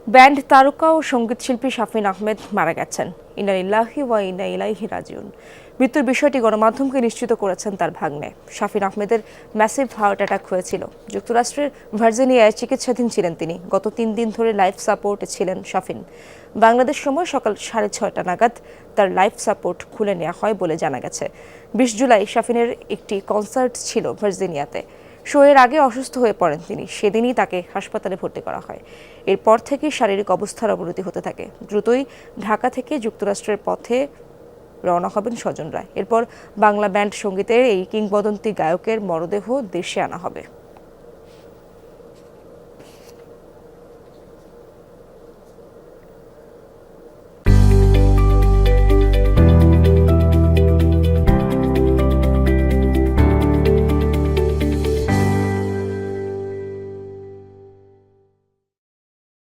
Band তারকা ও সঙ্গীতশিল্পী শাফিন আহমেদ মারা গেছেন। ইন্না লিল্লাহি ওয়া ইন্না ইলাইহি রাজিউন। মৃত্যুর বিষয়টি গণমাধ্যমকে নিশ্চিত করেছেন তার ভাগ্নে। শাফিন আহমেদের ম্যাসিভ হার্ট অ্যাটাক হয়েছিল। যুক্তরাষ্ট্রের ভার্জিনিয়ায় চিকিৎসাধীন ছিলেন তিনি। গত 3 দিন ধরে লাইফ সাপোর্টে ছিলেন শাফিন। বাংলাদেশ সময় সকাল 6:30 নাগাদ তার লাইফ সাপোর্ট খুলে নেওয়া হয় বলে জানা গেছে। 20 জুলাই শাফিনের একটি কনসার্ট ছিল ভার্জিনিয়াতে। শোয়ের আগে অসুস্থ হয়ে পড়েন তিনি। সেদিনই তাকে হাসপাতালে ভর্তি করা হয়। এরপর থেকে শারীরিক অবস্থার অবনতি হতে থাকে। দ্রুতই ঢাকা থেকে যুক্তরাষ্ট্রের পথে রওনা হবেন স্বজনরা। এরপর বাংলা ব্যান্ড সঙ্গীতের এই কিংবদন্তি গায়কের মরদেহ দেশে আনা হবে।